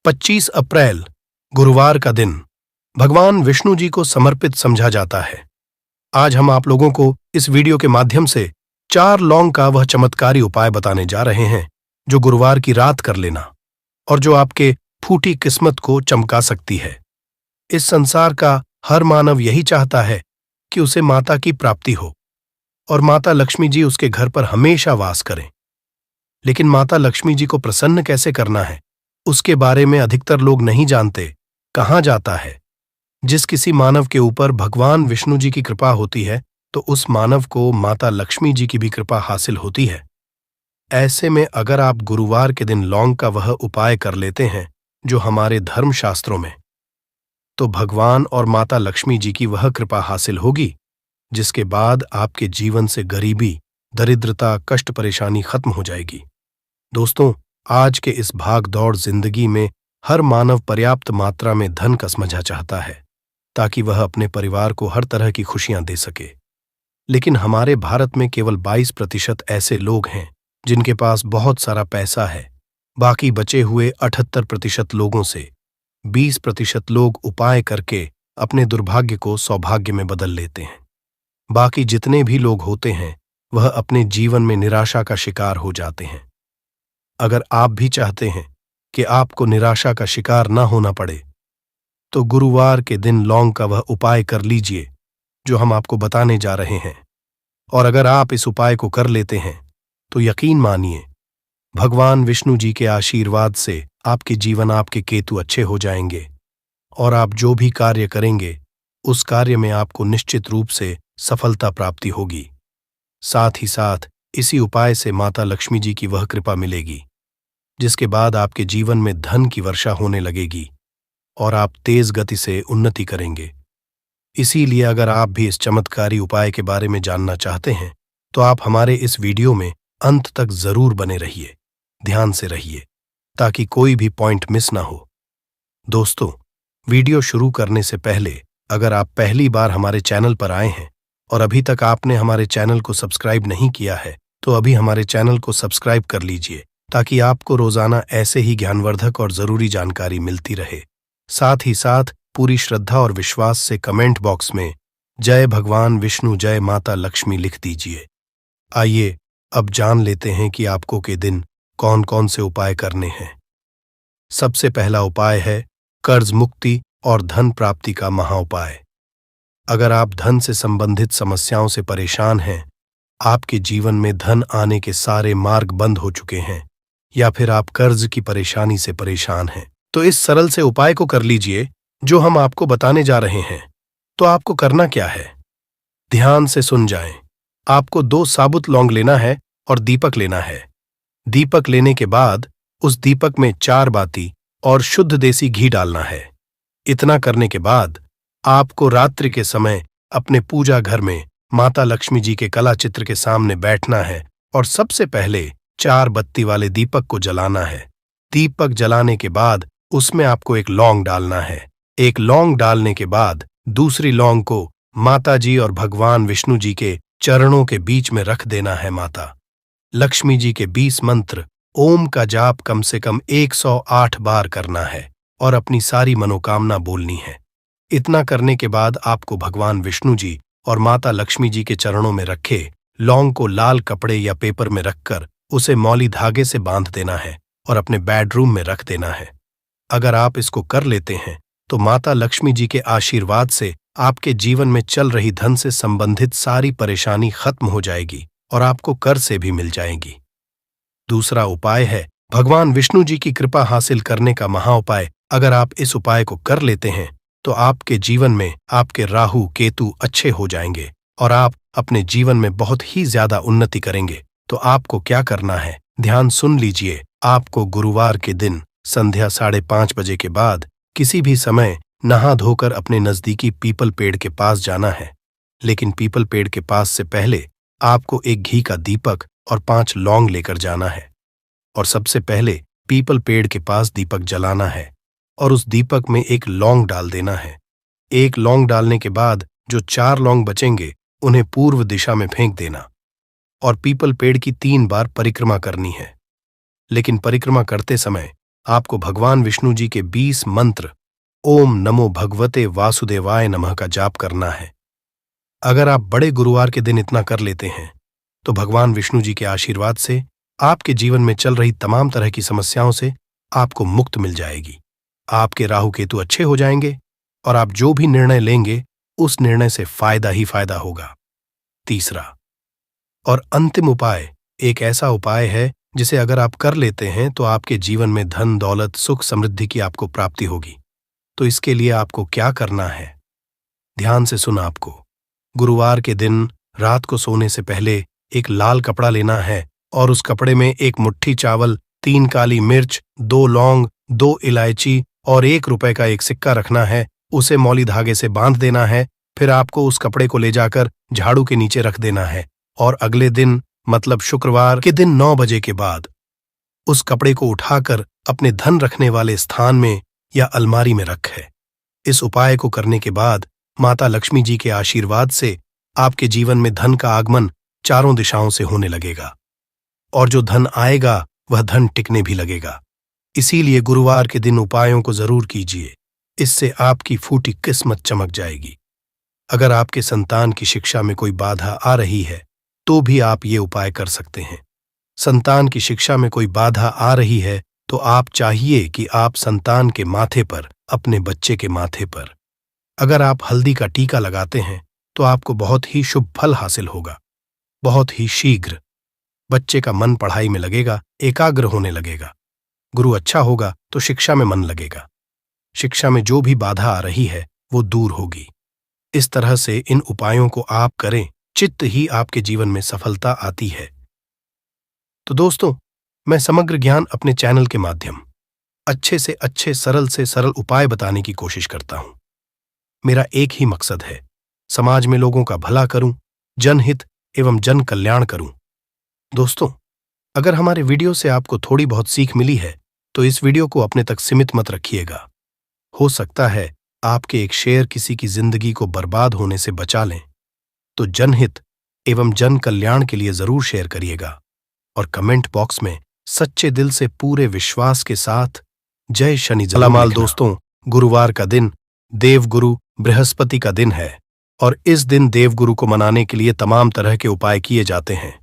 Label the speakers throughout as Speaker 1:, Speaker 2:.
Speaker 1: 25 अप्रैल गुरुवार का दिन भगवान विष्णु जी को समर्पित समझा जाता है। आज हम आप लोगों को इस वीडियो के माध्यम से 4 लौंग का वह चमत्कारी उपाय बताने जा रहे हैं जो गुरुवार की रात कर लेना और जो आपके फूटी किस्मत को चमका सकती है। इस संसार का हर मानव यही चाहता है कि उसे माता की प्राप्ति हो और माता लक्ष्मी जी उसके घर पर हमेशा वास करें। लेकिन माता लक्ष्मी जी को प्रसन्न कैसे करना है उसके बारे में अधिकतर लोग नहीं जानते। कहा जाता है जिस किसी मानव के ऊपर भगवान विष्णु जी की कृपा होती है तो उस मानव को माता लक्ष्मी जी की भी कृपा हासिल होती है। ऐसे में अगर आप गुरुवार के दिन लौंग का वह उपाय कर लेते हैं जो हमारे धर्मशास्त्रों में, तो भगवान और माता लक्ष्मी जी की वह कृपा हासिल होगी जिसके बाद आपके जीवन से गरीबी, दरिद्रता, कष्ट, परेशानी खत्म हो जाएगी। दोस्तों, आज के इस भाग दौड़ जिंदगी में हर मानव पर्याप्त मात्रा में धन का समझा चाहता है ताकि वह अपने परिवार को हर तरह की खुशियां दे सके। लेकिन हमारे भारत में केवल 22% ऐसे लोग हैं जिनके पास बहुत सारा पैसा है। बाकी बचे हुए 78% लोगों से 20% लोग उपाय करके अपने दुर्भाग्य को सौभाग्य में बदल लेते हैं। बाकी जितने भी लोग होते हैं वह अपने जीवन में निराशा का शिकार हो जाते हैं। अगर आप भी चाहते हैं कि आपको निराशा का शिकार न होना पड़े तो गुरुवार के दिन लौंग का वह उपाय कर लीजिए जो हम आपको बताने जा रहे हैं। और अगर आप इस उपाय को कर लेते हैं तो यकीन मानिए भगवान विष्णु जी के आशीर्वाद से आपके जीवन, आपके केतु अच्छे हो जाएंगे और आप जो भी कार्य करेंगे उस कार्य में आपको निश्चित रूप से सफलता प्राप्ति होगी। साथ ही साथ इसी उपाय से माता लक्ष्मी जी की वह कृपा मिलेगी जिसके बाद आपके जीवन में धन की वर्षा होने लगेगी और आप तेज गति से उन्नति करेंगे। इसीलिए अगर आप भी इस चमत्कारी उपाय के बारे में जानना चाहते हैं तो आप हमारे इस वीडियो में अंत तक जरूर बने रहिए, ध्यान से रहिए ताकि कोई भी पॉइंट मिस ना हो। दोस्तों, वीडियो शुरू करने से पहले अगर आप पहली बार हमारे चैनल पर आए हैं और अभी तक आपने हमारे चैनल को सब्सक्राइब नहीं किया है तो अभी हमारे चैनल को सब्सक्राइब कर लीजिए ताकि आपको रोजाना ऐसे ही ज्ञानवर्धक और जरूरी जानकारी मिलती रहे। साथ ही साथ पूरी श्रद्धा और विश्वास से कमेंट बॉक्स में जय भगवान विष्णु, जय माता लक्ष्मी लिख दीजिए। आइए अब जान लेते हैं कि आपको के दिन कौन कौन से उपाय करने हैं। सबसे पहला उपाय है कर्ज मुक्ति और धन प्राप्ति का महाउपाय। अगर आप धन से संबंधित समस्याओं से परेशान हैं, आपके जीवन में धन आने के सारे मार्ग बंद हो चुके हैं या फिर आप कर्ज की परेशानी से परेशान हैं, तो इस सरल से उपाय को कर लीजिए जो हम आपको बताने जा रहे हैं। तो आपको करना क्या है, ध्यान से सुन जाएं। आपको 2 साबुत लौंग लेना है और दीपक लेना है। दीपक लेने के बाद उस दीपक में 4 बाती और शुद्ध देसी घी डालना है। इतना करने के बाद आपको रात्रि के समय अपने पूजा घर में माता लक्ष्मी जी के कला चित्र के सामने बैठना है और सबसे पहले 4 बत्ती वाले दीपक को जलाना है। दीपक जलाने के बाद उसमें आपको एक लौंग डालना है। एक लौंग डालने के बाद दूसरी लौंग को माता जी और भगवान विष्णु जी के चरणों के बीच में रख देना है। माता लक्ष्मी जी के 20 मंत्र ओम का जाप कम से कम 108 बार करना है और अपनी सारी मनोकामना बोलनी है। इतना करने के बाद आपको भगवान विष्णु जी और माता लक्ष्मी जी के चरणों में रखे लौंग को लाल कपड़े या पेपर में रखकर उसे मौली धागे से बांध देना है और अपने बेडरूम में रख देना है। अगर आप इसको कर लेते हैं तो माता लक्ष्मी जी के आशीर्वाद से आपके जीवन में चल रही धन से संबंधित सारी परेशानी खत्म हो जाएगी और आपको कर से भी मिल जाएगी। दूसरा उपाय है भगवान विष्णु जी की कृपा हासिल करने का महाउपाय। अगर आप इस उपाय को कर लेते हैं तो आपके जीवन में आपके राहु केतु अच्छे हो जाएंगे और आप अपने जीवन में बहुत ही ज्यादा उन्नति करेंगे। तो आपको क्या करना है, ध्यान सुन लीजिए। आपको गुरुवार के दिन संध्या 5:30 बजे के बाद किसी भी समय नहा धोकर अपने नजदीकी पीपल पेड़ के पास जाना है। लेकिन पीपल पेड़ के पास से पहले आपको एक घी का दीपक और 5 लौंग लेकर जाना है और सबसे पहले पीपल पेड़ के पास दीपक जलाना है और उस दीपक में एक लौंग डाल देना है। एक लौंग डालने के बाद जो 4 लौंग बचेंगे उन्हें पूर्व दिशा में फेंक देना और पीपल पेड़ की 3 बार परिक्रमा करनी है। लेकिन परिक्रमा करते समय आपको भगवान विष्णु जी के 20 मंत्र ओम नमो भगवते वासुदेवाय नमः का जाप करना है। अगर आप बड़े गुरुवार के दिन इतना कर लेते हैं तो भगवान विष्णु जी के आशीर्वाद से आपके जीवन में चल रही तमाम तरह की समस्याओं से आपको मुक्त मिल जाएगी। आपके राहु केतु अच्छे हो जाएंगे और आप जो भी निर्णय लेंगे उस निर्णय से फायदा ही फायदा होगा। तीसरा और अंतिम उपाय एक ऐसा उपाय है जिसे अगर आप कर लेते हैं तो आपके जीवन में धन दौलत सुख समृद्धि की आपको प्राप्ति होगी। तो इसके लिए आपको क्या करना है, ध्यान से सुना। आपको गुरुवार के दिन रात को सोने से पहले एक लाल कपड़ा लेना है और उस कपड़े में 1 मुट्ठी चावल, 3 काली मिर्च, 2 लौंग, 2 इलायची और 1 रुपए का एक सिक्का रखना है। उसे मौली धागे से बांध देना है। फिर आपको उस कपड़े को ले जाकर झाड़ू के नीचे रख देना है और अगले दिन मतलब शुक्रवार के दिन 9 बजे के बाद उस कपड़े को उठाकर अपने धन रखने वाले स्थान में या अलमारी में रखें। इस उपाय को करने के बाद माता लक्ष्मी जी के आशीर्वाद से आपके जीवन में धन का आगमन चारों दिशाओं से होने लगेगा और जो धन आएगा वह धन टिकने भी लगेगा। इसीलिए गुरुवार के दिन उपायों को जरूर कीजिए, इससे आपकी फूटी किस्मत चमक जाएगी। अगर आपके संतान की शिक्षा में कोई बाधा आ रही है तो भी आप ये उपाय कर सकते हैं। संतान की शिक्षा में कोई बाधा आ रही है तो आप चाहिए कि आप संतान के माथे पर, अपने बच्चे के माथे पर अगर आप हल्दी का टीका लगाते हैं तो आपको बहुत ही शुभ फल हासिल होगा। बहुत ही शीघ्र बच्चे का मन पढ़ाई में लगेगा, एकाग्र होने लगेगा। गुरु अच्छा होगा तो शिक्षा में मन लगेगा। शिक्षा में जो भी बाधा आ रही है वो दूर होगी। इस तरह से इन उपायों को आप करें, चित्त ही आपके जीवन में सफलता आती है। तो दोस्तों, मैं समग्र ज्ञान अपने चैनल के माध्यम अच्छे से अच्छे, सरल से सरल उपाय बताने की कोशिश करता हूं। मेरा एक ही मकसद है, समाज में लोगों का भला करूं, जनहित एवं जन कल्याण करूं। दोस्तों, अगर हमारे वीडियो से आपको थोड़ी बहुत सीख मिली है तो इस वीडियो को अपने तक सीमित मत रखिएगा। हो सकता है आपके एक शेयर किसी की जिंदगी को बर्बाद होने से बचा लें, तो जनहित एवं जन कल्याण के लिए जरूर शेयर करिएगा और कमेंट बॉक्स में सच्चे दिल से पूरे विश्वास के साथ जय शनि जलामाल। दोस्तों, गुरुवार का दिन देवगुरु बृहस्पति का दिन है और इस दिन देवगुरु को मनाने के लिए तमाम तरह के उपाय किए जाते हैं।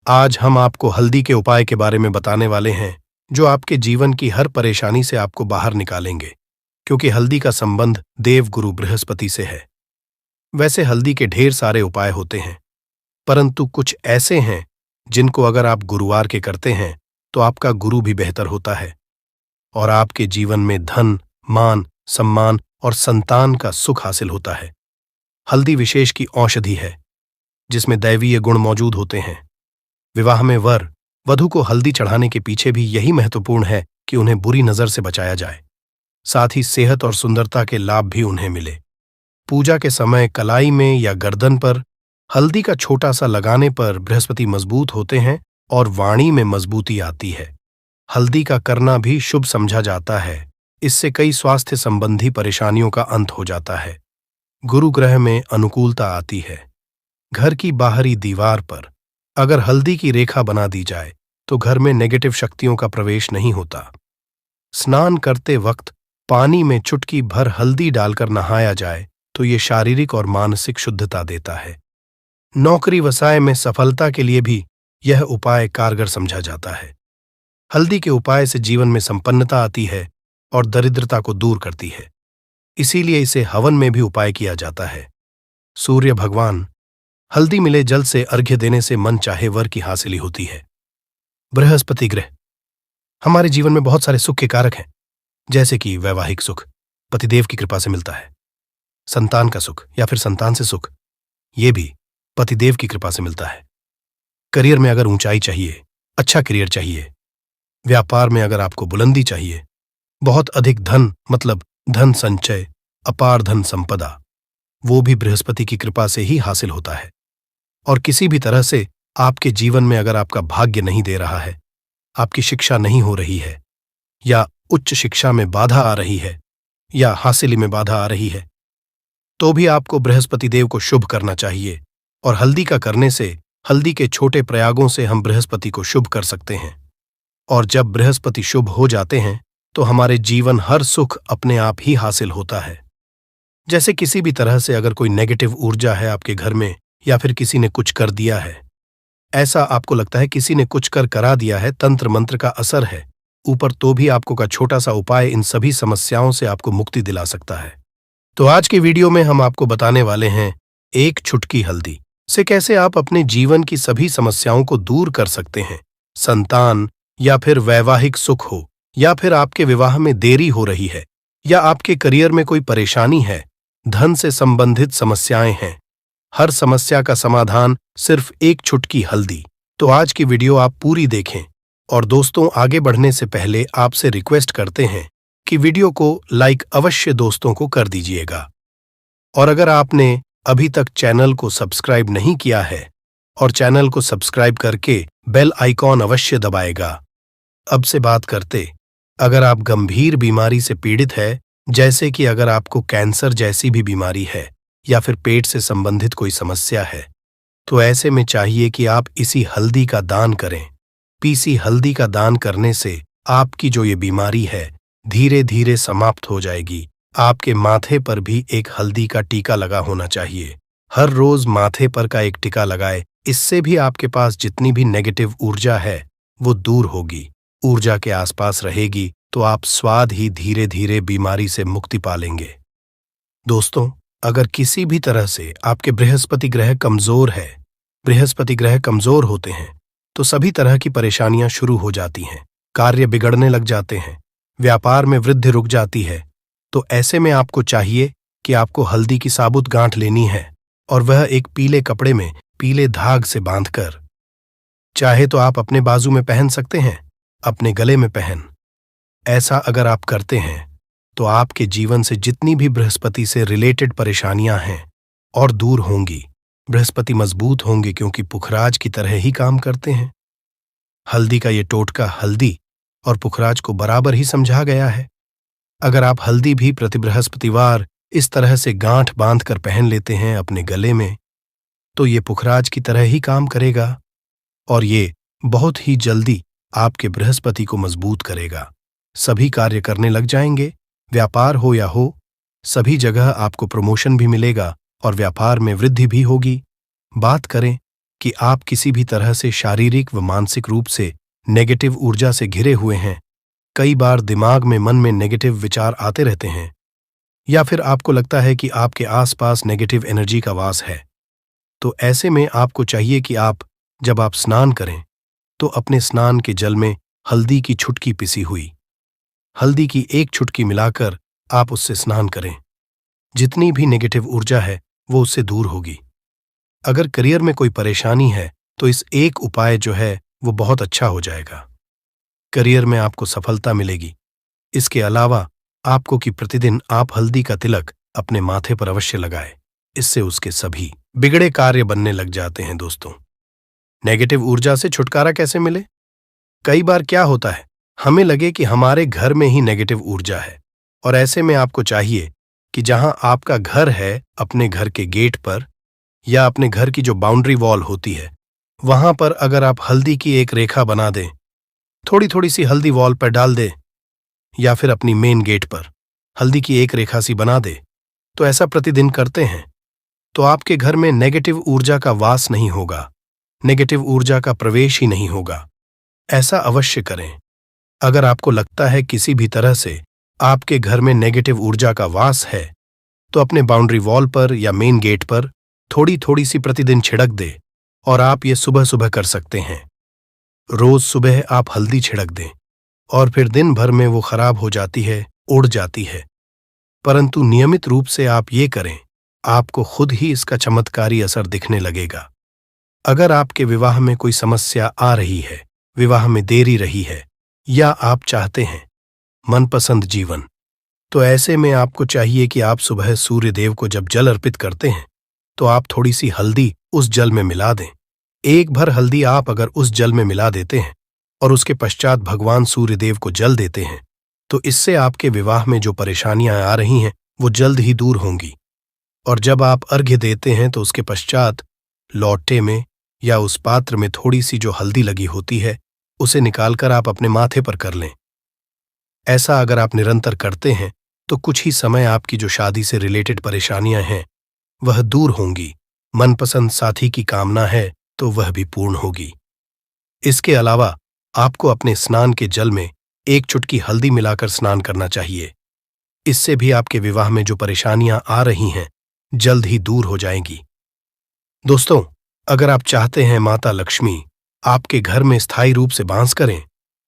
Speaker 1: आज हम आपको हल्दी के उपाय के बारे में बताने वाले हैं जो आपके जीवन की हर परेशानी से आपको बाहर निकालेंगे, क्योंकि हल्दी का संबंध देवगुरु बृहस्पति से है। वैसे हल्दी के ढेर सारे उपाय होते हैं, परंतु कुछ ऐसे हैं जिनको अगर आप गुरुवार के करते हैं तो आपका गुरु भी बेहतर होता है और आपके जीवन में धन, मान, सम्मान और संतान का सुख हासिल होता है। हल्दी विशेष की औषधि है जिसमें दैवीय गुण मौजूद होते हैं। विवाह में वर वधू को हल्दी चढ़ाने के पीछे भी यही महत्वपूर्ण है कि उन्हें बुरी नजर से बचाया जाए, साथ ही सेहत और सुंदरता के लाभ भी उन्हें मिले। पूजा के समय कलाई में या गर्दन पर हल्दी का छोटा सा लगाने पर बृहस्पति मजबूत होते हैं और वाणी में मजबूती आती है। हल्दी का करना भी शुभ समझा जाता है, इससे कई स्वास्थ्य संबंधी परेशानियों का अंत हो जाता है। गुरु ग्रह में अनुकूलता आती है। घर की बाहरी दीवार पर अगर हल्दी की रेखा बना दी जाए तो घर में नेगेटिव शक्तियों का प्रवेश नहीं होता। स्नान करते वक्त पानी में चुटकी भर हल्दी डालकर नहाया जाए तो ये शारीरिक और मानसिक शुद्धता देता है। नौकरी व्यवसाय में सफलता के लिए भी यह उपाय कारगर समझा जाता है। हल्दी के उपाय से जीवन में संपन्नता आती है और दरिद्रता को दूर करती है, इसीलिए इसे हवन में भी उपाय किया जाता है। सूर्य भगवान हल्दी मिले जल से अर्घ्य देने से मन चाहे वर की हासिली होती है। बृहस्पति ग्रह हमारे जीवन में बहुत सारे सुख के कारक हैं, जैसे कि वैवाहिक सुख पतिदेव की कृपा से मिलता है, संतान का सुख या फिर संतान से सुख ये भी पतिदेव की कृपा से मिलता है। करियर में अगर ऊंचाई चाहिए, अच्छा करियर चाहिए, व्यापार में अगर आपको बुलंदी चाहिए, बहुत अधिक धन मतलब धन संचय, अपार धन संपदा, वो भी बृहस्पति की कृपा से ही हासिल होता है। और किसी भी तरह से आपके जीवन में अगर आपका भाग्य नहीं दे रहा है, आपकी शिक्षा नहीं हो रही है या उच्च शिक्षा में बाधा आ रही है या हासिली में बाधा आ रही है, तो भी आपको बृहस्पति देव को शुभ करना चाहिए। और हल्दी का करने से, हल्दी के छोटे प्रयागों से हम बृहस्पति को शुभ कर सकते हैं और जब बृहस्पति शुभ हो जाते हैं तो हमारे जीवन हर सुख अपने आप ही हासिल होता है। जैसे किसी भी तरह से अगर कोई नेगेटिव ऊर्जा है आपके घर में, या फिर किसी ने कुछ कर दिया है, ऐसा आपको लगता है किसी ने कुछ करा दिया है, तंत्र मंत्र का असर है ऊपर, तो भी आपको का छोटा सा उपाय इन सभी समस्याओं से आपको मुक्ति दिला सकता है। तो आज के वीडियो में हम आपको बताने वाले हैं एक चुटकी हल्दी से कैसे आप अपने जीवन की सभी समस्याओं को दूर कर सकते हैं। संतान या फिर वैवाहिक सुख हो, या फिर आपके विवाह में देरी हो रही है, या आपके करियर में कोई परेशानी है, धन से संबंधित समस्याएं हैं, हर समस्या का समाधान सिर्फ एक चुटकी हल्दी। तो आज की वीडियो आप पूरी देखें। और दोस्तों, आगे बढ़ने से पहले आपसे रिक्वेस्ट करते हैं कि वीडियो को लाइक अवश्य दोस्तों को कर दीजिएगा। और अगर आपने अभी तक चैनल को सब्सक्राइब नहीं किया है और चैनल को सब्सक्राइब करके बेल आइकॉन अवश्य दबाएगा। अब से बात करते, अगर आप गंभीर बीमारी से पीड़ित है, जैसे कि अगर आपको कैंसर जैसी भी बीमारी है या फिर पेट से संबंधित कोई समस्या है, तो ऐसे में चाहिए कि आप इसी हल्दी का दान करें। पीसी हल्दी का दान करने से आपकी जो ये बीमारी है धीरे धीरे समाप्त हो जाएगी। आपके माथे पर भी एक हल्दी का टीका लगा होना चाहिए। हर रोज माथे पर का एक टीका लगाए, इससे भी आपके पास जितनी भी नेगेटिव ऊर्जा है वो दूर होगी, ऊर्जा के आसपास रहेगी, तो आप स्वाद ही धीरे धीरे बीमारी से मुक्ति पालेंगे। दोस्तों, अगर किसी भी तरह से आपके बृहस्पति ग्रह कमजोर है, बृहस्पति ग्रह कमजोर होते हैं तो सभी तरह की परेशानियां शुरू हो जाती हैं, कार्य बिगड़ने लग जाते हैं, व्यापार में वृद्धि रुक जाती है। तो ऐसे में आपको चाहिए कि आपको हल्दी की साबुत गांठ लेनी है और वह एक पीले कपड़े में पीले धाग से बांधकर, चाहे तो आप अपने बाजू में पहन सकते हैं, अपने गले में पहन। ऐसा अगर आप करते हैं तो आपके जीवन से जितनी भी बृहस्पति से रिलेटेड परेशानियां हैं और दूर होंगी। बृहस्पति मजबूत होंगे क्योंकि पुखराज की तरह ही काम करते हैं। हल्दी का ये टोटका हल्दी और पुखराज को बराबर ही समझा गया है। अगर आप हल्दी भी प्रति बृहस्पतिवार इस तरह से गांठ बांधकर पहन लेते हैं अपने गले में, तो ये पुखराज की तरह ही काम करेगा और ये बहुत ही जल्दी आपके बृहस्पति को मजबूत करेगा। सभी कार्य करने लग जाएंगे, व्यापार हो या हो, सभी जगह आपको प्रमोशन भी मिलेगा और व्यापार में वृद्धि भी होगी। बात करें कि आप किसी भी तरह से शारीरिक व मानसिक रूप से नेगेटिव ऊर्जा से घिरे हुए हैं, कई बार दिमाग में मन में नेगेटिव विचार आते रहते हैं, या फिर आपको लगता है कि आपके आसपास नेगेटिव एनर्जी का वास है, तो ऐसे में आपको चाहिए कि आप जब आप स्नान करें तो अपने स्नान के जल में हल्दी की छुटकी पिसी हुई हल्दी की एक छुटकी मिलाकर आप उससे स्नान करें। जितनी भी नेगेटिव ऊर्जा है वो उससे दूर होगी। अगर करियर में कोई परेशानी है तो इस एक उपाय जो है वो बहुत अच्छा हो जाएगा, करियर में आपको सफलता मिलेगी। इसके अलावा आपको कि प्रतिदिन आप हल्दी का तिलक अपने माथे पर अवश्य लगाए, इससे उसके सभी बिगड़े कार्य बनने लग जाते हैं। दोस्तों, नेगेटिव ऊर्जा से छुटकारा कैसे मिले? कई बार क्या होता है, हमें लगे कि हमारे घर में ही नेगेटिव ऊर्जा है, और ऐसे में आपको चाहिए कि जहां आपका घर है, अपने घर के गेट पर या अपने घर की जो बाउंड्री वॉल होती है, वहां पर अगर आप हल्दी की एक रेखा बना दें, थोड़ी थोड़ी सी हल्दी वॉल पर डाल दें, या फिर अपनी मेन गेट पर हल्दी की एक रेखा सी बना दे, तो ऐसा प्रतिदिन करते हैं तो आपके घर में नेगेटिव ऊर्जा का वास नहीं होगा, नेगेटिव ऊर्जा का प्रवेश ही नहीं होगा। ऐसा अवश्य करें। अगर आपको लगता है किसी भी तरह से आपके घर में नेगेटिव ऊर्जा का वास है, तो अपने बाउंड्री वॉल पर या मेन गेट पर थोड़ी थोड़ी सी प्रतिदिन छिड़क दे, और आप ये सुबह सुबह कर सकते हैं। रोज सुबह आप हल्दी छिड़क दें और फिर दिन भर में वो खराब हो जाती है, उड़ जाती है, परंतु नियमित रूप से आप ये करें, आपको खुद ही इसका चमत्कारी असर दिखने लगेगा। अगर आपके विवाह में कोई समस्या आ रही है, विवाह में देरी रही है, या आप चाहते हैं मनपसंद जीवन, तो ऐसे में आपको चाहिए कि आप सुबह सूर्य देव को जब जल अर्पित करते हैं तो आप थोड़ी सी हल्दी उस जल में मिला दें। एक भर हल्दी आप अगर उस जल में मिला देते हैं और उसके पश्चात भगवान सूर्य देव को जल देते हैं, तो इससे आपके विवाह में जो परेशानियां आ रही हैं वो जल्द ही दूर होंगी। और जब आप अर्घ्य देते हैं तो उसके पश्चात लौटे में या उस पात्र में थोड़ी सी जो हल्दी लगी होती है उसे निकालकर आप अपने माथे पर कर लें। ऐसा अगर आप निरंतर करते हैं तो कुछ ही समय आपकी जो शादी से रिलेटेड परेशानियां हैं वह दूर होंगी। मनपसंद साथी की कामना है तो वह भी पूर्ण होगी। इसके अलावा आपको अपने स्नान के जल में एक चुटकी हल्दी मिलाकर स्नान करना चाहिए। इससे भी आपके विवाह में जो परेशानियां आ रही हैं जल्द ही दूर हो जाएंगी। दोस्तों, अगर आप चाहते हैं माता लक्ष्मी आपके घर में स्थायी रूप से वास करें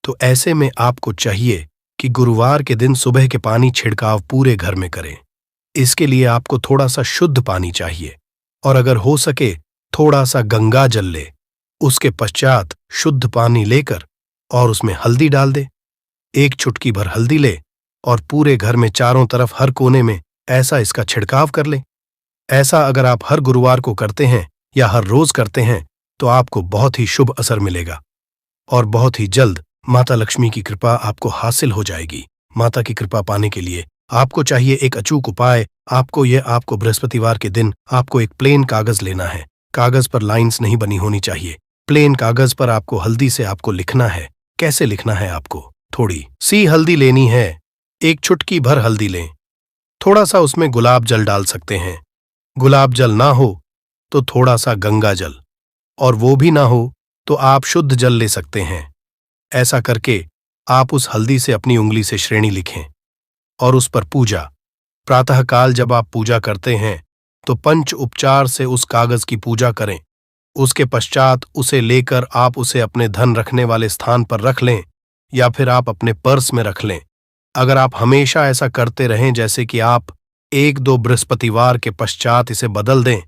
Speaker 1: तो ऐसे में आपको चाहिए कि गुरुवार के दिन सुबह के पानी छिड़काव पूरे घर में करें। इसके लिए आपको थोड़ा सा शुद्ध पानी चाहिए और अगर हो सके थोड़ा सा गंगा जल ले। उसके पश्चात शुद्ध पानी लेकर और उसमें हल्दी डाल दे। एक चुटकी भर हल्दी ले और पूरे घर में चारों तरफ हर कोने में ऐसा इसका छिड़काव कर ले। ऐसा अगर आप हर गुरुवार को करते हैं या हर रोज करते हैं तो आपको बहुत ही शुभ असर मिलेगा और बहुत ही जल्द माता लक्ष्मी की कृपा आपको हासिल हो जाएगी। माता की कृपा पाने के लिए आपको चाहिए एक अचूक उपाय। आपको बृहस्पतिवार के दिन आपको एक प्लेन कागज लेना है। कागज पर लाइंस नहीं बनी होनी चाहिए। प्लेन कागज पर आपको हल्दी से आपको लिखना है। कैसे लिखना है? आपको थोड़ी सी हल्दी लेनी है। एक चुटकी भर हल्दी लें। थोड़ा सा उसमें गुलाब जल डाल सकते हैं। गुलाब जल ना हो तो थोड़ा सा गंगा जल, और वो भी ना हो तो आप शुद्ध जल ले सकते हैं। ऐसा करके आप उस हल्दी से अपनी उंगली से श्रेणी लिखें और उस पर पूजा। प्रातःकाल जब आप पूजा करते हैं तो पंच उपचार से उस कागज की पूजा करें। उसके पश्चात उसे लेकर आप उसे अपने धन रखने वाले स्थान पर रख लें या फिर आप अपने पर्स में रख लें। अगर आप हमेशा ऐसा करते रहें, जैसे कि आप 1-2 बृहस्पतिवार के पश्चात इसे बदल दें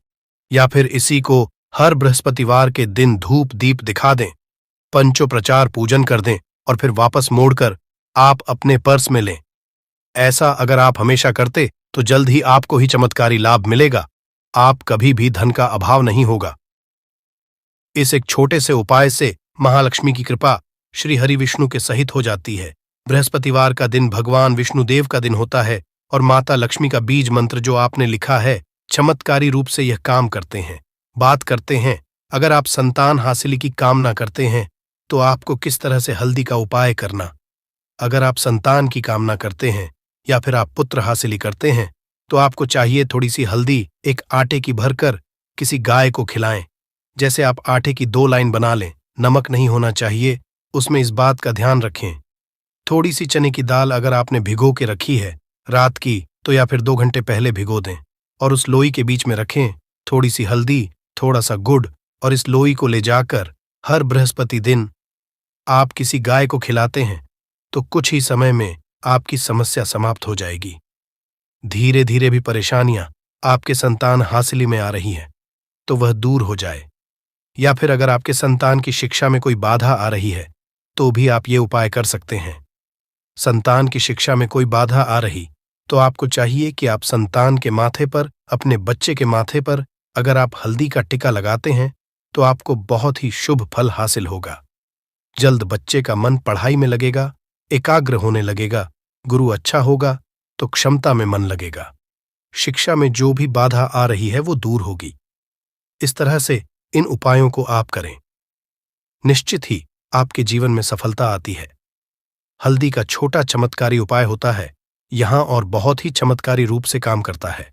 Speaker 1: या फिर इसी को हर बृहस्पतिवार के दिन धूप दीप दिखा दें, पंचोपचार पूजन कर दें और फिर वापस मोड़कर आप अपने पर्स में लें। ऐसा अगर आप हमेशा करते तो जल्द ही आपको ही चमत्कारी लाभ मिलेगा। आप कभी भी धन का अभाव नहीं होगा। इस एक छोटे से उपाय से महालक्ष्मी की कृपा श्री हरि विष्णु के सहित हो जाती है। बृहस्पतिवार का दिन भगवान विष्णुदेव का दिन होता है और माता लक्ष्मी का बीज मंत्र जो आपने लिखा है चमत्कारी रूप से यह काम करते हैं। बात करते हैं, अगर आप संतान हासिल की कामना करते हैं तो आपको किस तरह से हल्दी का उपाय करना। अगर आप संतान की कामना करते हैं या फिर आप पुत्र हासिल करते हैं तो आपको चाहिए थोड़ी सी हल्दी एक आटे की भरकर किसी गाय को खिलाएं। जैसे आप आटे की 2 लाइन बना लें। नमक नहीं होना चाहिए उसमें, इस बात का ध्यान रखें। थोड़ी सी चने की दाल अगर आपने भिगो के रखी है रात की तो या फिर 2 घंटे पहले भिगो दें और उस लोई के बीच में रखें थोड़ी सी हल्दी, थोड़ा सा गुड़, और इस लोई को ले जाकर हर बृहस्पति दिन आप किसी गाय को खिलाते हैं तो कुछ ही समय में आपकी समस्या समाप्त हो जाएगी। धीरे धीरे भी परेशानियां आपके संतान हासिली में आ रही हैं तो वह दूर हो जाए, या फिर अगर आपके संतान की शिक्षा में कोई बाधा आ रही है तो भी आप ये उपाय कर सकते हैं। संतान की शिक्षा में कोई बाधा आ रही तो आपको चाहिए कि आप संतान के माथे पर, अपने बच्चे के माथे पर अगर आप हल्दी का टिका लगाते हैं तो आपको बहुत ही शुभ फल हासिल होगा। जल्द बच्चे का मन पढ़ाई में लगेगा, एकाग्र होने लगेगा, गुरु अच्छा होगा तो क्षमता में मन लगेगा। शिक्षा में जो भी बाधा आ रही है वो दूर होगी। इस तरह से इन उपायों को आप करें, निश्चित ही आपके जीवन में सफलता आती है। हल्दी का छोटा चमत्कारी उपाय होता है यहां और बहुत ही चमत्कारी रूप से काम करता है।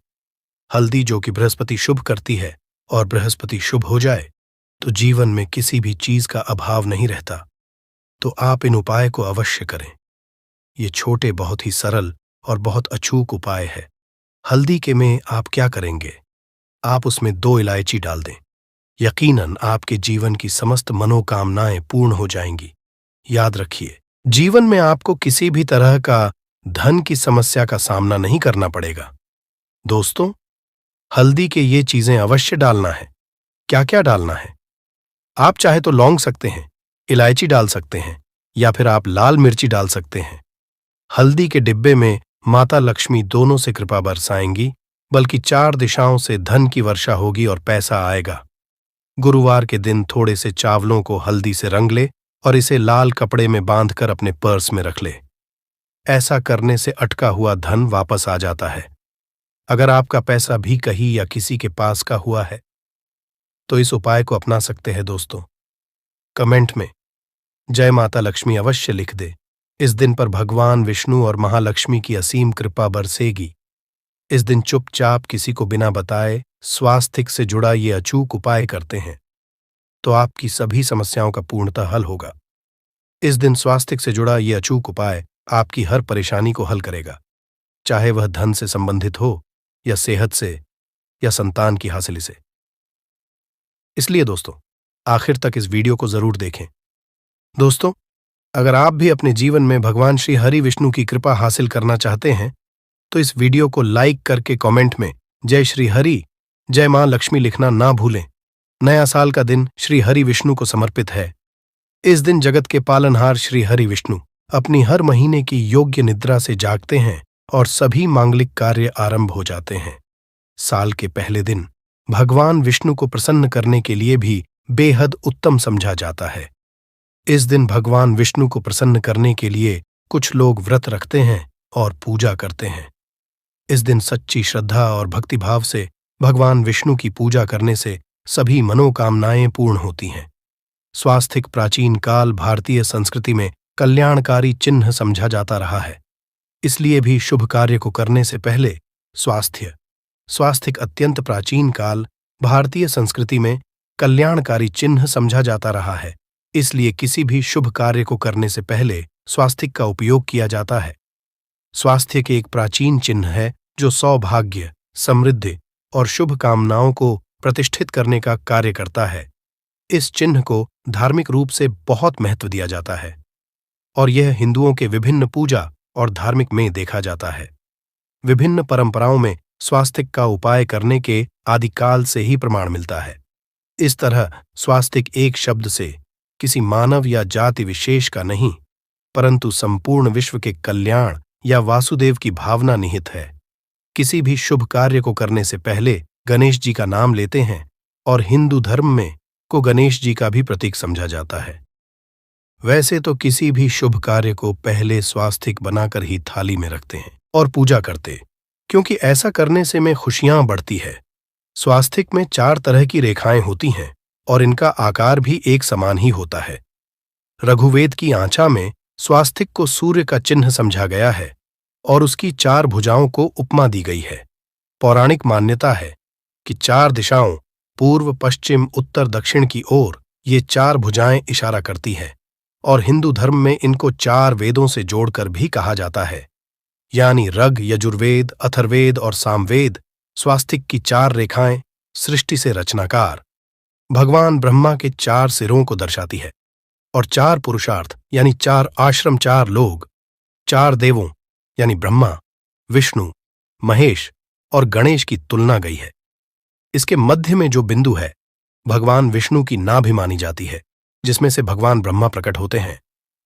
Speaker 1: हल्दी जो कि बृहस्पति शुभ करती है, और बृहस्पति शुभ हो जाए तो जीवन में किसी भी चीज का अभाव नहीं रहता। तो आप इन उपाय को अवश्य करें। ये छोटे, बहुत ही सरल और बहुत अचूक उपाय है। हल्दी के में आप क्या करेंगे? आप उसमें 2 इलायची डाल दें। यकीनन आपके जीवन की समस्त मनोकामनाएं पूर्ण हो जाएंगी। याद रखिए, जीवन में आपको किसी भी तरह का धन की समस्या का सामना नहीं करना पड़ेगा। दोस्तों, हल्दी के ये चीजें अवश्य डालना है। क्या क्या डालना है? आप चाहे तो लौंग सकते हैं, इलायची डाल सकते हैं या फिर आप लाल मिर्ची डाल सकते हैं। हल्दी के डिब्बे में माता लक्ष्मी दोनों से कृपा बरसाएंगी, बल्कि 4 दिशाओं से धन की वर्षा होगी और पैसा आएगा। गुरुवार के दिन थोड़े से चावलों को हल्दी से रंग ले और इसे लाल कपड़े में बांधकर अपने पर्स में रख ले। ऐसा करने से अटका हुआ धन वापस आ जाता है। अगर आपका पैसा भी कहीं या किसी के पास का हुआ है तो इस उपाय को अपना सकते हैं। दोस्तों, कमेंट में जय माता लक्ष्मी अवश्य लिख दे। इस दिन पर भगवान विष्णु और महालक्ष्मी की असीम कृपा बरसेगी। इस दिन चुपचाप किसी को बिना बताए स्वास्थ्य से जुड़ा ये अचूक उपाय करते हैं तो आपकी सभी समस्याओं का पूर्णतः हल होगा। इस दिन स्वास्थ्य से जुड़ा ये अचूक उपाय आपकी हर परेशानी को हल करेगा, चाहे वह धन से संबंधित हो या सेहत से या संतान की हासिली से। इसलिए दोस्तों, आखिर तक इस वीडियो को जरूर देखें। दोस्तों, अगर आप भी अपने जीवन में भगवान श्री हरि विष्णु की कृपा हासिल करना चाहते हैं तो इस वीडियो को लाइक करके कमेंट में जय श्री हरि, जय मां लक्ष्मी लिखना ना भूलें। नया साल का दिन श्री हरि विष्णु को समर्पित है। इस दिन जगत के पालनहार श्री हरि विष्णु अपनी हर महीने की योग्य निद्रा से जागते हैं और सभी मांगलिक कार्य आरंभ हो जाते हैं। साल के पहले दिन भगवान विष्णु को प्रसन्न करने के लिए भी बेहद उत्तम समझा जाता है। इस दिन भगवान विष्णु को प्रसन्न करने के लिए कुछ लोग व्रत रखते हैं और पूजा करते हैं। इस दिन सच्ची श्रद्धा और भक्तिभाव से भगवान विष्णु की पूजा करने से सभी मनोकामनाएं पूर्ण होती हैं। स्वास्थिक प्राचीन काल भारतीय संस्कृति में कल्याणकारी चिन्ह समझा जाता रहा है। इसलिए भी शुभ कार्य को करने से पहले स्वास्थिक अत्यंत प्राचीन काल भारतीय संस्कृति में कल्याणकारी चिन्ह समझा जाता रहा है। इसलिए किसी भी शुभ कार्य को करने से पहले स्वास्तिक का उपयोग किया जाता है। स्वास्थ्य के एक प्राचीन चिन्ह है जो सौभाग्य, समृद्धि और शुभ कामनाओं को प्रतिष्ठित करने का कार्य करता है। इस चिन्ह को धार्मिक रूप से बहुत महत्व दिया जाता है और यह हिंदुओं के विभिन्न पूजा और धार्मिक में देखा जाता है। विभिन्न परंपराओं में स्वास्तिक का उपाय करने के आदिकाल से ही प्रमाण मिलता है। इस तरह स्वास्तिक एक शब्द से किसी मानव या जाति विशेष का नहीं, परंतु संपूर्ण विश्व के कल्याण या वासुदेव की भावना निहित है। किसी भी शुभ कार्य को करने से पहले गणेश जी का नाम लेते हैं और हिंदू धर्म में को गणेश जी का भी प्रतीक समझा जाता है। वैसे तो किसी भी शुभ कार्य को पहले स्वास्तिक बनाकर ही थाली में रखते हैं और पूजा करते, क्योंकि ऐसा करने से में खुशियां बढ़ती है। स्वास्तिक में 4 तरह की रेखाएं होती हैं और इनका आकार भी एक समान ही होता है। रघुवेद की आंचा में स्वास्तिक को सूर्य का चिन्ह समझा गया है और उसकी 4 भुजाओं को उपमा दी गई है। पौराणिक मान्यता है कि 4 दिशाओं पूर्व, पश्चिम, उत्तर, दक्षिण की ओर ये 4 भुजाएं इशारा करती हैं और हिंदू धर्म में इनको 4 वेदों से जोड़कर भी कहा जाता है, यानी ऋग, यजुर्वेद, अथर्ववेद और सामवेद। स्वास्तिक की 4 रेखाएं सृष्टि से रचनाकार भगवान ब्रह्मा के 4 सिरों को दर्शाती है और 4 पुरुषार्थ यानी 4 आश्रम, 4 लोग, 4 देवों यानी ब्रह्मा, विष्णु, महेश और गणेश की तुलना गई है। इसके मध्य में जो बिंदु है भगवान विष्णु की नाभि मानी जाती है, जिसमें से भगवान ब्रह्मा प्रकट होते हैं,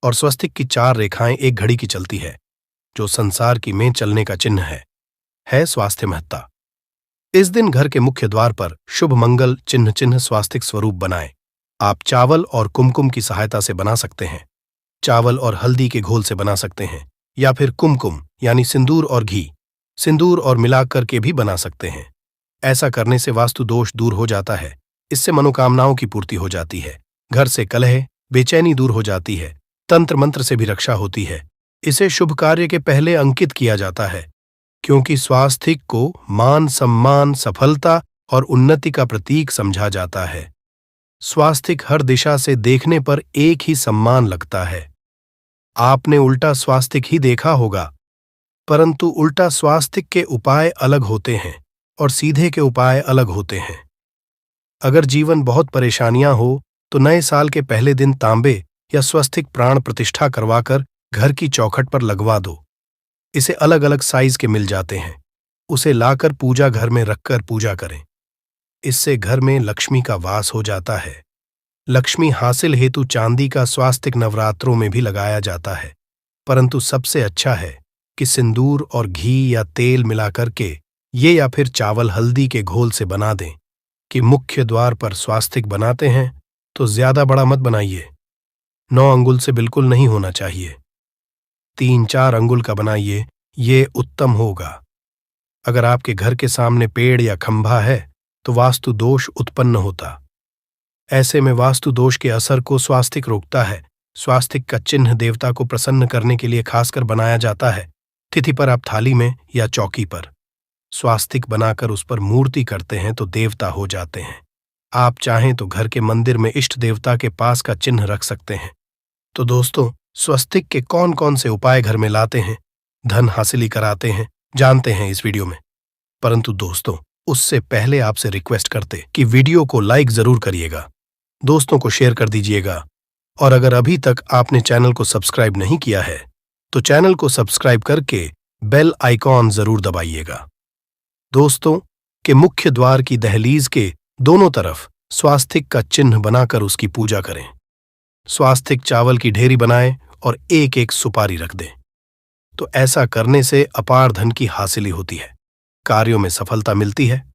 Speaker 1: और स्वस्तिक की 4 रेखाएं एक घड़ी की चलती है, जो संसार की में चलने का चिन्ह है स्वास्थ्य महत्ता। इस दिन घर के मुख्य द्वार पर शुभ मंगल चिन्ह स्वास्तिक स्वरूप बनाएं। आप चावल और कुमकुम की सहायता से बना सकते हैं, चावल और हल्दी के घोल से बना सकते हैं, या फिर कुमकुम यानी सिंदूर और घी, सिंदूर और मिलाकर के भी बना सकते हैं। ऐसा करने से वास्तु दोष दूर हो जाता है। इससे मनोकामनाओं की पूर्ति हो जाती है, घर से कलह, बेचैनी दूर हो जाती है, तंत्र मंत्र से भी रक्षा होती है। इसे शुभ कार्य के पहले अंकित किया जाता है, क्योंकि स्वास्तिक को मान, सम्मान, सफलता और उन्नति का प्रतीक समझा जाता है। स्वास्तिक हर दिशा से देखने पर एक ही सम्मान लगता है। आपने उल्टा स्वास्तिक ही देखा होगा, परंतु उल्टा स्वास्तिक के उपाय अलग होते हैं और सीधे के उपाय अलग होते हैं। अगर जीवन बहुत परेशानियां हो तो नए साल के पहले दिन तांबे या स्वस्तिक प्राण प्रतिष्ठा करवाकर घर की चौखट पर लगवा दो। इसे अलग अलग साइज के मिल जाते हैं। उसे लाकर पूजा घर में रखकर पूजा करें। इससे घर में लक्ष्मी का वास हो जाता है। लक्ष्मी हासिल हेतु चांदी का स्वास्तिक नवरात्रों में भी लगाया जाता है, परंतु सबसे अच्छा है कि सिंदूर और घी या तेल मिलाकर के ये या फिर चावल हल्दी के घोल से बना दें। कि मुख्य द्वार पर स्वास्तिक बनाते हैं तो ज्यादा बड़ा मत बनाइए, 9 अंगुल से बिल्कुल नहीं होना चाहिए, 3-4 अंगुल का बनाइए, ये उत्तम होगा। अगर आपके घर के सामने पेड़ या खंभा है तो वास्तु दोष उत्पन्न होता। ऐसे में वास्तु दोष के असर को स्वास्तिक रोकता है। स्वास्तिक का चिन्ह देवता को प्रसन्न करने के लिए खासकर बनाया जाता है। तिथि पर आप थाली में या चौकी पर स्वास्तिक बनाकर उस पर मूर्ति करते हैं तो देवता हो जाते हैं। आप चाहें तो घर के मंदिर में इष्ट देवता के पास का चिन्ह रख सकते हैं। तो दोस्तों, स्वस्तिक के कौन कौन से उपाय घर में लाते हैं, धन हासिली कराते हैं, जानते हैं इस वीडियो में। परंतु दोस्तों, उससे पहले आपसे रिक्वेस्ट करते कि वीडियो को लाइक जरूर करिएगा, दोस्तों को शेयर कर दीजिएगा, और अगर अभी तक आपने चैनल को सब्सक्राइब नहीं किया है तो चैनल को सब्सक्राइब करके बेल आइकॉन जरूर दबाइएगा। दोस्तों, के मुख्य द्वार की दहलीज के दोनों तरफ स्वास्तिक का चिन्ह बनाकर उसकी पूजा करें। स्वास्तिक चावल की ढेरी बनाएं और एक एक सुपारी रख दें। तो ऐसा करने से अपार धन की हासिली होती है, कार्यों में सफलता मिलती है।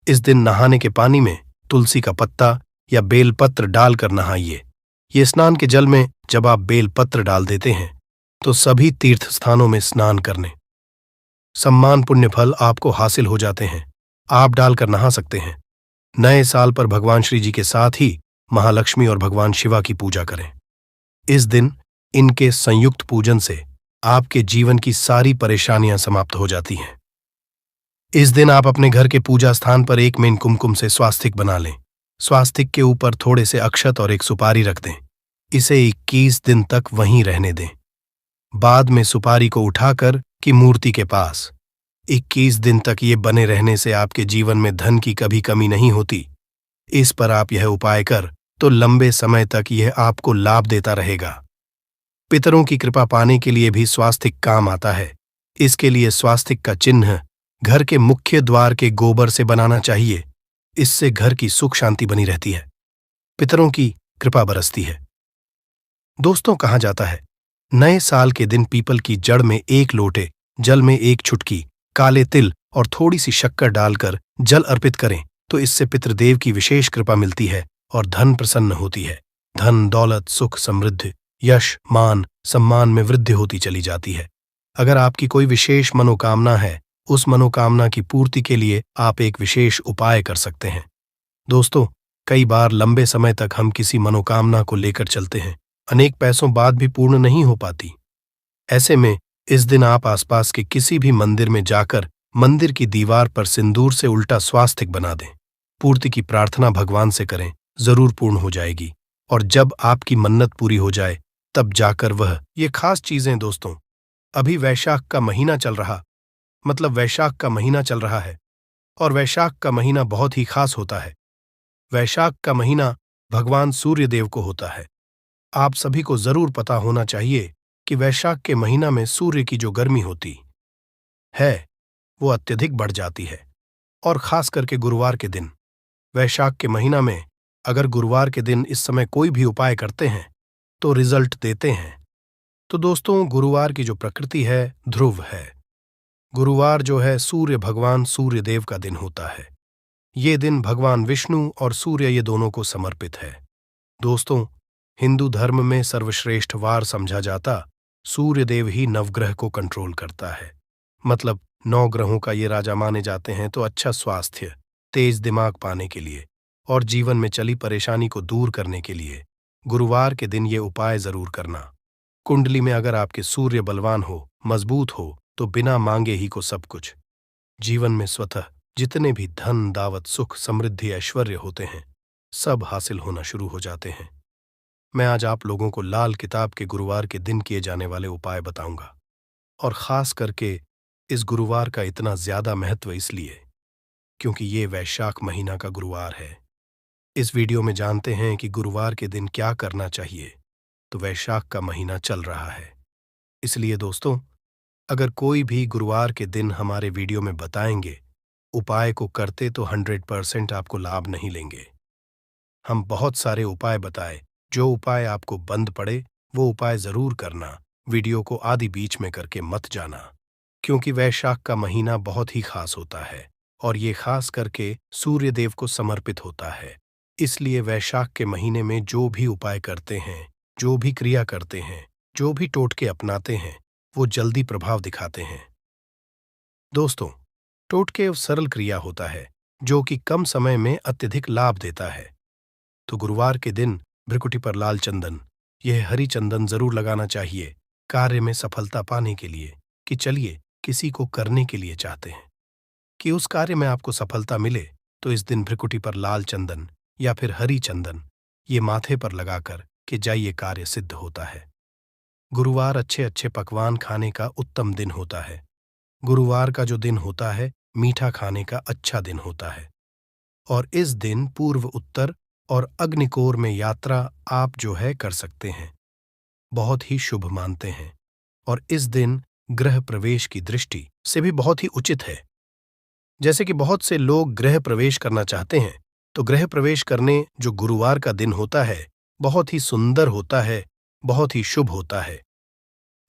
Speaker 1: इस दिन नहाने के पानी में तुलसी का पत्ता या बेलपत्र डालकर नहाइए। ये स्नान के जल में जब आप बेलपत्र डाल देते हैं तो सभी तीर्थ स्थानों में स्नान करने सम्मान पुण्य फल आपको हासिल हो जाते हैं। आप डालकर नहा सकते हैं। नए साल पर भगवान श्री जी के साथ ही महालक्ष्मी और भगवान शिवा की पूजा करें। इस दिन इनके संयुक्त पूजन से आपके जीवन की सारी परेशानियां समाप्त हो जाती हैं। इस दिन आप अपने घर के पूजा स्थान पर एक मेन कुमकुम से स्वास्तिक बना लें। स्वास्तिक के ऊपर थोड़े से अक्षत और एक सुपारी रख दें। इसे 21 दिन तक वहीं रहने दें। बाद में सुपारी को उठाकर की मूर्ति के पास 21 दिन तक ये बने रहने से आपके जीवन में धन की कभी कमी नहीं होती। इस पर आप यह उपाय कर तो लंबे समय तक यह आपको लाभ देता रहेगा। पितरों की कृपा पाने के लिए भी स्वास्तिक काम आता है। इसके लिए स्वास्तिक का चिन्ह घर के मुख्य द्वार के गोबर से बनाना चाहिए। इससे घर की सुख शांति बनी रहती है, पितरों की कृपा बरसती है। दोस्तों, कहा जाता है नए साल के दिन पीपल की जड़ में एक लोटे जल में एक चुटकी काले तिल और थोड़ी सी शक्कर डालकर जल अर्पित करें तो इससे पितृदेव की विशेष कृपा मिलती है और धन प्रसन्न होती है। धन, दौलत, सुख, समृद्धि, यश, मान, सम्मान में वृद्धि होती चली जाती है। अगर आपकी कोई विशेष मनोकामना है, उस मनोकामना की पूर्ति के लिए आप एक विशेष उपाय कर सकते हैं। दोस्तों, कई बार लंबे समय तक हम किसी मनोकामना को लेकर चलते हैं, अनेक पैसों बाद भी पूर्ण नहीं हो पाती। ऐसे में इस दिन आप आसपास के किसी भी मंदिर में जाकर मंदिर की दीवार पर सिंदूर से उल्टा स्वास्तिक बना दें। पूर्ति की प्रार्थना भगवान से करें, जरूर पूर्ण हो जाएगी। और जब आपकी मन्नत पूरी हो जाए तब जाकर वह ये खास चीजें। दोस्तों, अभी वैशाख का महीना चल रहा है और वैशाख का महीना बहुत ही खास होता है। वैशाख का महीना भगवान सूर्य देव को होता है। आप सभी को जरूर पता होना चाहिए कि वैशाख के महीना में सूर्य की जो गर्मी होती है वो अत्यधिक बढ़ जाती है। और खास करके गुरुवार के दिन, वैशाख के महीना में अगर गुरुवार के दिन इस समय कोई भी उपाय करते हैं तो रिजल्ट देते हैं। तो दोस्तों, गुरुवार की जो प्रकृति है ध्रुव है। गुरुवार जो है सूर्य भगवान सूर्य देव का दिन होता है। ये दिन भगवान विष्णु और सूर्य ये दोनों को समर्पित है। दोस्तों, हिंदू धर्म में सर्वश्रेष्ठ वार समझा जाता सूर्य देव ही नवग्रह को कंट्रोल करता है। मतलब 9 ग्रहों का ये राजा माने जाते हैं। तो अच्छा स्वास्थ्य, तेज दिमाग पाने के लिए और जीवन में चली परेशानी को दूर करने के लिए गुरुवार के दिन ये उपाय जरूर करना। कुंडली में अगर आपके सूर्य बलवान हो, मजबूत हो तो बिना मांगे ही को सब कुछ जीवन में स्वतः जितने भी धन, दावत, सुख, समृद्धि, ऐश्वर्य होते हैं सब हासिल होना शुरू हो जाते हैं। मैं आज आप लोगों को लाल किताब के गुरुवार के दिन किए जाने वाले उपाय बताऊंगा। और खास करके इस गुरुवार का इतना ज्यादा महत्व इसलिए क्योंकि ये वैशाख महीना का गुरुवार है। इस वीडियो में जानते हैं कि गुरुवार के दिन क्या करना चाहिए। तो वैशाख का महीना चल रहा है, इसलिए दोस्तों, अगर कोई भी गुरुवार के दिन हमारे वीडियो में बताएंगे उपाय को करते तो 100% आपको लाभ नहीं लेंगे। हम बहुत सारे उपाय बताए, जो उपाय आपको बंद पड़े वो उपाय जरूर करना। वीडियो को आदि बीच में करके मत जाना, क्योंकि वैशाख का महीना बहुत ही खास होता है और ये खास करके सूर्य देव को समर्पित होता है। इसलिए वैशाख के महीने में जो भी उपाय करते हैं, जो भी क्रिया करते हैं, जो भी टोटके अपनाते हैं वो जल्दी प्रभाव दिखाते हैं। दोस्तों, टोटके सरल क्रिया होता है जो कि कम समय में अत्यधिक लाभ देता है। तो गुरुवार के दिन भ्रिकुटी पर लाल चंदन यह हरी चंदन जरूर लगाना चाहिए कार्य में सफलता पाने के लिए। कि चलिए किसी को करने के लिए चाहते हैं कि उस कार्य में आपको सफलता मिले, तो इस दिन भ्रिकुटी पर लाल चंदन या फिर हरी चंदन ये माथे पर लगाकर कि जाइए कार्य सिद्ध होता है। गुरुवार अच्छे अच्छे पकवान खाने का उत्तम दिन होता है। गुरुवार का जो दिन होता है मीठा खाने का अच्छा दिन होता है। और इस दिन पूर्व उत्तर और अग्निकोर में यात्रा आप जो है कर सकते हैं, बहुत ही शुभ मानते हैं। और इस दिन गृह प्रवेश की दृष्टि से भी बहुत ही उचित है। जैसे कि बहुत से लोग गृह प्रवेश करना चाहते हैं, तो गृह प्रवेश करने जो गुरुवार का दिन होता है बहुत ही सुंदर होता है, बहुत ही शुभ होता है।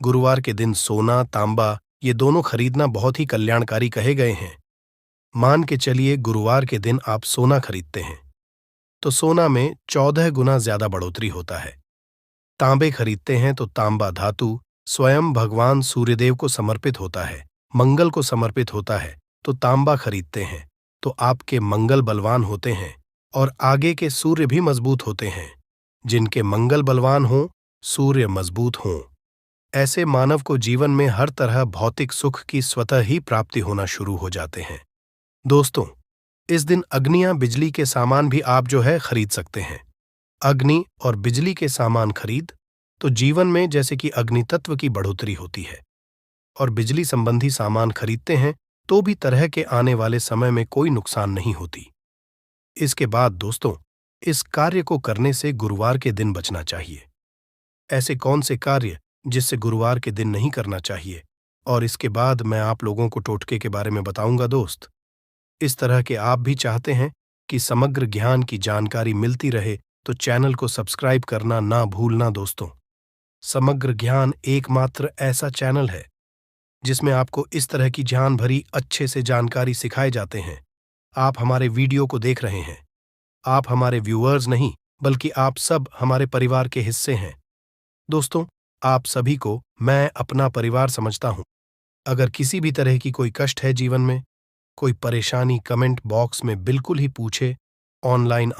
Speaker 1: गुरुवार के दिन सोना तांबा ये दोनों खरीदना बहुत ही कल्याणकारी कहे गए हैं। मान के चलिए गुरुवार के दिन आप सोना खरीदते हैं तो सोना में 14 गुना ज्यादा बढ़ोतरी होता है। तांबे खरीदते हैं तो तांबा धातु स्वयं भगवान सूर्यदेव को समर्पित होता है, मंगल को समर्पित होता है। तो तांबा खरीदते हैं तो आपके मंगल बलवान होते हैं और आगे के सूर्य भी मजबूत होते हैं। जिनके मंगल बलवान हों, सूर्य मजबूत हों, ऐसे मानव को जीवन में हर तरह भौतिक सुख की स्वतः ही प्राप्ति होना शुरू हो जाते हैं। दोस्तों, इस दिन अग्नियां बिजली के सामान भी आप जो है खरीद सकते हैं। अग्नि और बिजली के सामान खरीद तो जीवन में जैसे कि अग्नि तत्व की बढ़ोतरी होती है। और बिजली संबंधी सामान खरीदते हैं तो भी तरह के आने वाले समय में कोई नुकसान नहीं होती। इसके बाद दोस्तों, इस कार्य को करने से गुरुवार के दिन बचना चाहिए। ऐसे कौन से कार्य जिससे गुरुवार के दिन नहीं करना चाहिए, और इसके बाद मैं आप लोगों को टोटके के बारे में बताऊंगा। दोस्त, इस तरह के आप भी चाहते हैं कि समग्र ज्ञान की जानकारी मिलती रहे तो चैनल को सब्सक्राइब करना ना भूलना। दोस्तों, समग्र ज्ञान एकमात्र ऐसा चैनल है जिसमें आपको इस तरह की ज्ञान भरी अच्छे से जानकारी सिखाए जाते हैं। आप हमारे वीडियो को देख रहे हैं, आप हमारे व्यूअर्स नहीं बल्कि आप सब हमारे परिवार के हिस्से हैं। दोस्तों, आप सभी को मैं अपना परिवार समझता हूं। अगर किसी भी तरह की कोई कष्ट है जीवन में, कोई परेशानी, कमेंट बॉक्स में बिल्कुल ही पूछे। ऑनलाइन